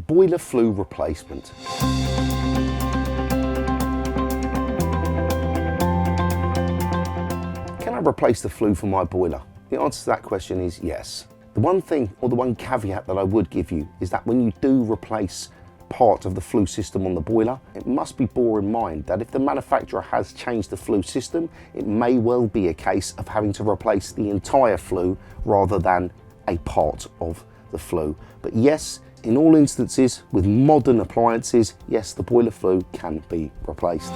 boiler flue replacement. Can I replace the flue for my boiler? The answer to that question is yes. The one thing, or the one caveat that I would give you, is that when you do replace part of the flue system on the boiler, it must be bore in mind that if the manufacturer has changed the flue system, it may well be a case of having to replace the entire flue rather than a part of the flue. But yes, in all instances with modern appliances, yes, the boiler flue can be replaced.